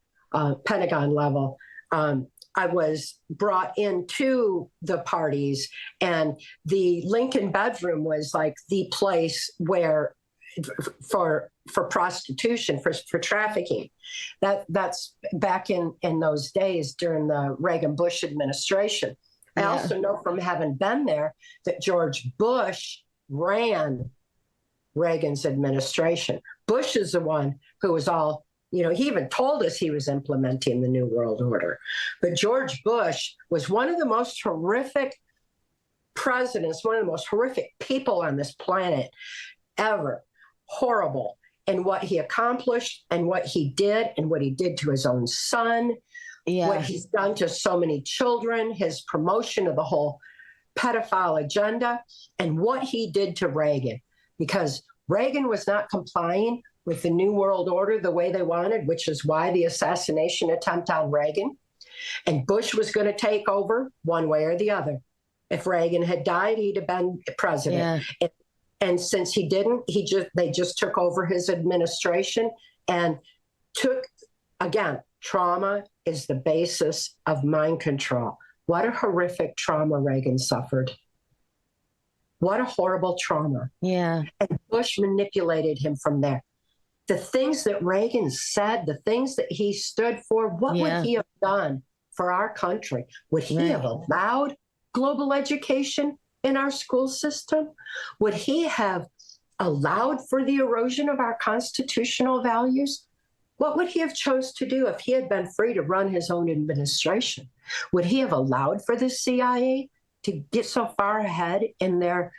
Pentagon level, I was brought into the parties, and the Lincoln bedroom was like the place where for prostitution, for trafficking. That's back in those days during the Reagan Bush administration. I also know from having been there that George Bush ran Reagan's administration. Bush is the one who was all, he even told us he was implementing the New World Order. But George Bush was one of the most horrific presidents, one of the most horrific people on this planet ever. Horrible. And what he accomplished and what he did to his own son, what he's done to so many children, his promotion of the whole pedophile agenda, and what he did to Reagan. Because Reagan was not complying with the New World Order the way they wanted, which is why the assassination attempt on Reagan. And Bush was going to take over one way or the other. If Reagan had died, he'd have been president. Yeah. And since he didn't, they just took over his administration and again, trauma is the basis of mind control. What a horrific trauma Reagan suffered. What a horrible trauma. Yeah. And Bush manipulated him from there. The things that Reagan said, the things that he stood for, what would he have done for our country? Would he have allowed global education in our school system? Would he have allowed for the erosion of our constitutional values? What would he have chose to do if he had been free to run his own administration? Would he have allowed for the CIA to get so far ahead in their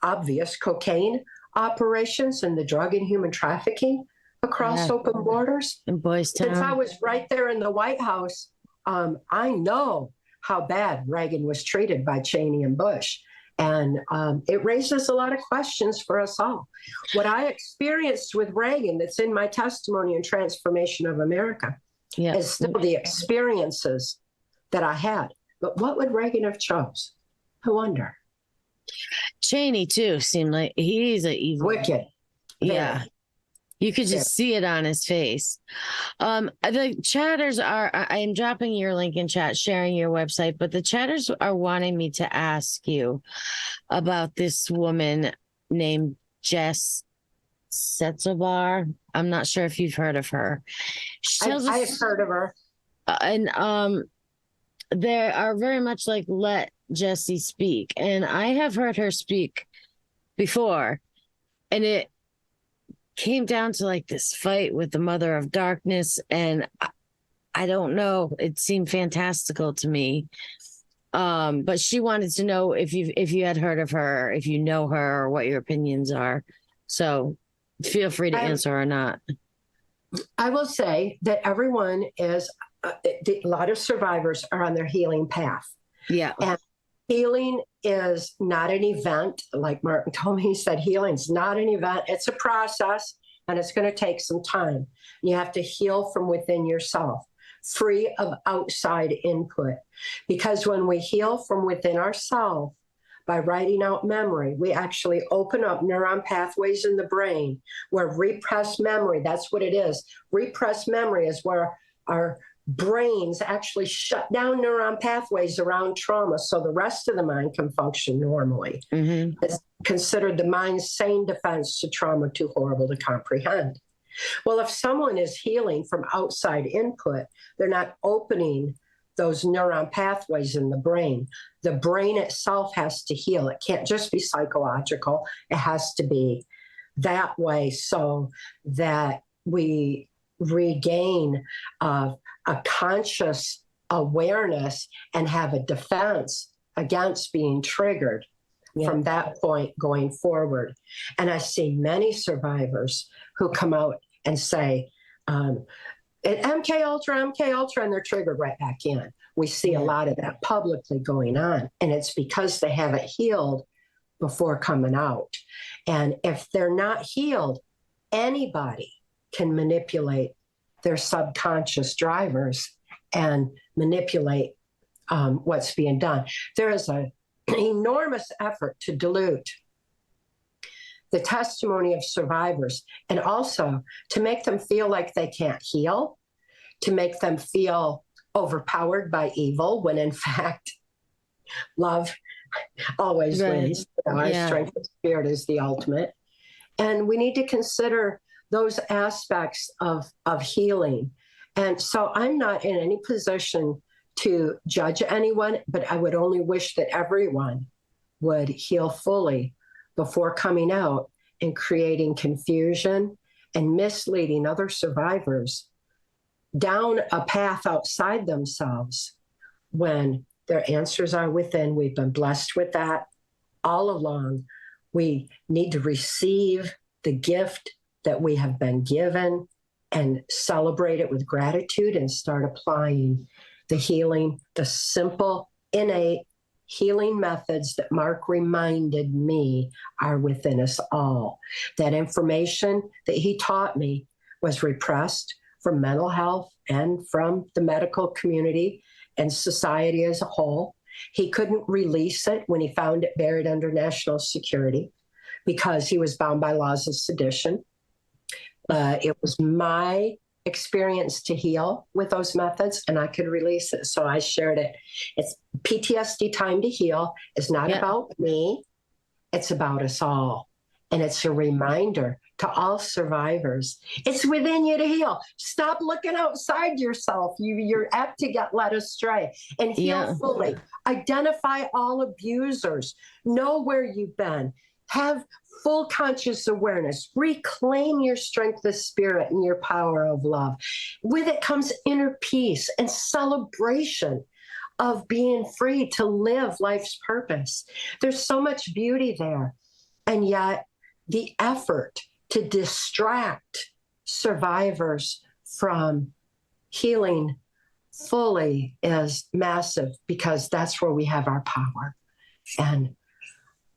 obvious cocaine operations and the drug and human trafficking across open borders? In Boys Town. Since I was right there in the White House, I know how bad Reagan was treated by Cheney and Bush. And it raises a lot of questions for us all. What I experienced with Reagan, that's in my testimony in Transformation of America, is still the experiences that I had. But what would Reagan have chose? I wonder. Cheney, too, seemed like he's a evil. Wicked. Yeah. You could just see it on his face. The chatters are, I am dropping your link in chat, sharing your website, but the chatters are wanting me to ask you about this woman named Jess Setzelbar. I'm not sure if you've heard of her. I have heard of her. And they are very much like, let Jessie speak. And I have heard her speak before, and it came down to like this fight with the Mother of Darkness, and I don't know, it seemed fantastical to me. But she wanted to know if you had heard of her, if you know her, or what your opinions are. So feel free to answer or not. I will say that everyone is, a lot of survivors are on their healing path. Yeah. And healing is not an event. Like Martin told me, he said, healing's not an event. It's a process, and it's going to take some time. You have to heal from within yourself, free of outside input. Because when we heal from within ourselves, by writing out memory, we actually open up neuron pathways in the brain where repressed memory, that's what it is. Repressed memory is where our brains actually shut down neuron pathways around trauma so the rest of the mind can function normally. It's considered the mind's sane defense to trauma too horrible to comprehend. Well, if someone is healing from outside input, they're not opening those neuron pathways in the brain. The brain itself has to heal. It can't just be psychological. It has to be that way so that we regain a conscious awareness and have a defense against being triggered from that point going forward. And I see many survivors who come out and say, MKULTRA, and they're triggered right back in. We see a lot of that publicly going on, and it's because they haven't healed before coming out. And if they're not healed, anybody can manipulate their subconscious drivers and manipulate what's being done. There is an enormous effort to dilute the testimony of survivors, and also to make them feel like they can't heal, to make them feel overpowered by evil, when in fact, love always wins. Our strength of spirit is the ultimate. And we need to consider those aspects of healing. And so I'm not in any position to judge anyone, but I would only wish that everyone would heal fully before coming out and creating confusion and misleading other survivors down a path outside themselves when their answers are within. We've been blessed with that all along. We need to receive the gift that we have been given and celebrate it with gratitude and start applying the healing, the simple, innate healing methods that Mark reminded me are within us all. That information that he taught me was repressed from mental health and from the medical community and society as a whole. He couldn't release it when he found it buried under national security because he was bound by laws of sedition. It was my experience to heal with those methods, and I could release it. So I shared it. It's PTSD Time to Heal. It's not about me. It's about us all. And it's a reminder to all survivors. It's within you to heal. Stop looking outside yourself. You're apt to get led astray, and heal fully. Identify all abusers. Know where you've been. Have full conscious awareness. Reclaim your strength of spirit and your power of love. With it comes inner peace and celebration of being free to live life's purpose. There's so much beauty there. And yet, the effort to distract survivors from healing fully is massive, because that's where we have our power. And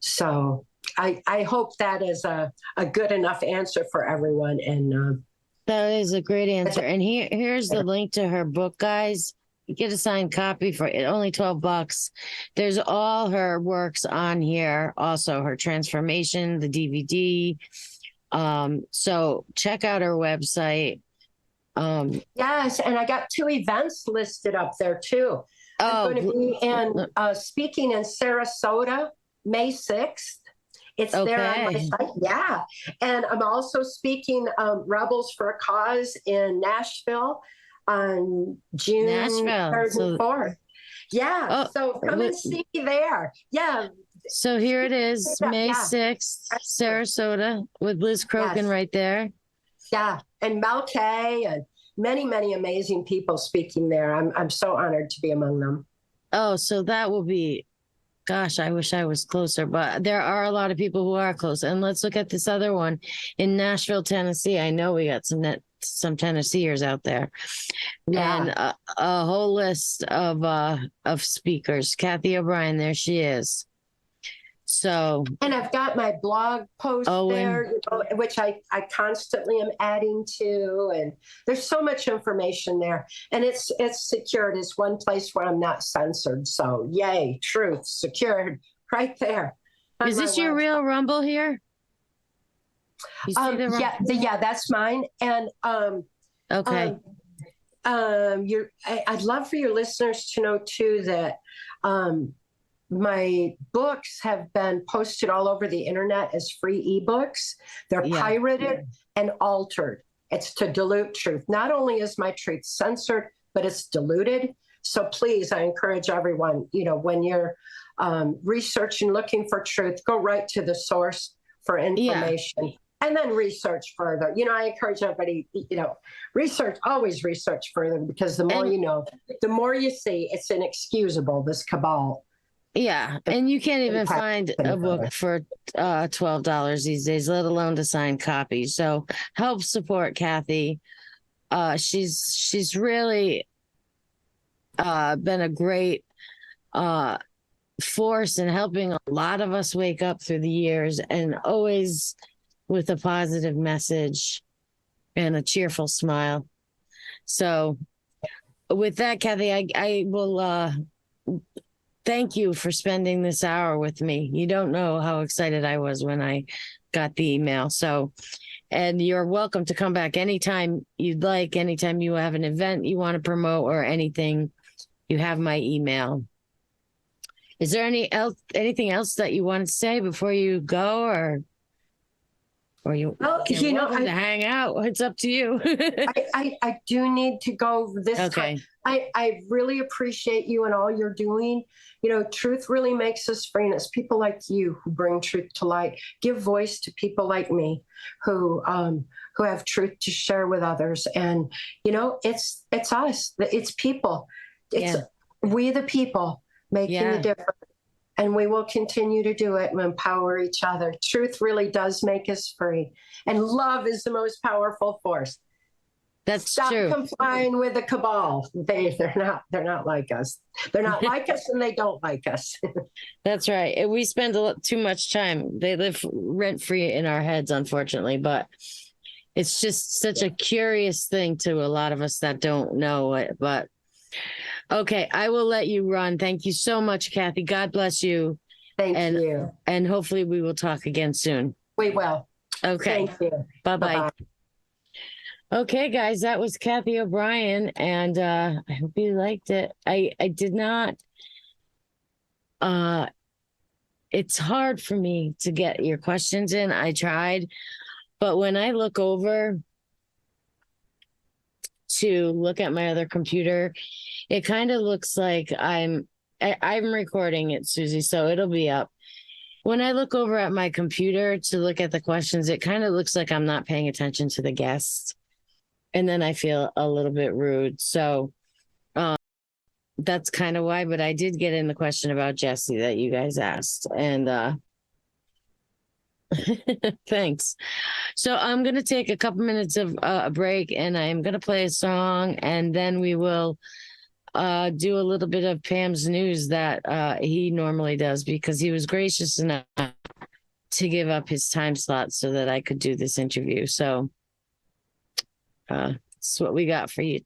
so I hope that is a good enough answer for everyone. And that is a great answer. And here's the link to her book, guys. You get a signed copy for only $12. There's all her works on here. Also her transformation, the DVD. So check out her website. Yes, and I got 2 events listed up there too. I'm going to be speaking in Sarasota, May 6th. It's there on my site. Yeah. And I'm also speaking Rebels for a Cause in Nashville on June 3rd and 4th. Yeah. So come and see me there. Yeah. So here it is, May 6th, Sarasota, with Liz Crokin right there. Yeah. And Mel Kay and many, many amazing people speaking there. I'm so honored to be among them. Oh, so that will be, gosh, I wish I was closer, but there are a lot of people who are close. And let's look at this other one in Nashville, Tennessee. I know we got some Tennesseers out there. Yeah. And a whole list of speakers. Cathy O'Brien, there she is. So, and I've got my blog post there, which I constantly am adding to, and there's so much information there, and it's secured. It's one place where I'm not censored. So yay, truth secured right there. Is this your real Rumble here? Yeah, that's mine. And okay. I'd love for your listeners to know too that my books have been posted all over the internet as free ebooks. They're pirated and altered. It's to dilute truth. Not only is my truth censored, but it's diluted. So please, I encourage everyone, when you're researching, looking for truth, go right to the source for information. And then research further. I encourage everybody, always research further, because the more you know, the more you see. It's inexcusable, this cabal. Yeah, and you can't even find a book for $12 these days, let alone to sign copy. So help support Cathy. She's really been a great force in helping a lot of us wake up through the years, and always with a positive message and a cheerful smile. So with that, Cathy, I will thank you for spending this hour with me. You don't know how excited I was when I got the email. So, and you're welcome to come back anytime you'd like, anytime you have an event you want to promote or anything, you have my email. Is there anything else that you want to say before you go, or you welcome to hang out? It's up to you. I do need to go this time. I really appreciate you and all you're doing. Truth really makes us free, and it's people like you who bring truth to light. Give voice to people like me who have truth to share with others. And it's us. It's people. It's we the people making the difference. And we will continue to do it and empower each other. Truth really does make us free. And love is the most powerful force. That's Stop true. complying with the cabal. They're not like us. They're not like us, and they don't like us. That's right. And we spend too much time. They live rent free in our heads, unfortunately. But it's just such a curious thing to a lot of us that don't know it. But okay, I will let you run. Thank you so much, Cathy. God bless you. Thank you. And hopefully we will talk again soon. We will. Okay. Thank you. Bye-bye. Bye-bye. Okay, guys, that was Cathy O'Brien, and I hope you liked it. I did not. It's hard for me to get your questions in. I tried, but when I look over to look at my other computer, it kind of looks like I'm recording it, Susie, so it'll be up. when I look over at my computer to look at the questions, it kind of looks like I'm not paying attention to the guest. And then I feel a little bit rude. So that's kind of why. But I did get in the question about Jesse that you guys asked. And thanks. So I'm going to take a couple minutes of a break, and I'm going to play a song, and then we will do a little bit of Pam's news that he normally does, because he was gracious enough to give up his time slot so that I could do this interview. So that's what we got for you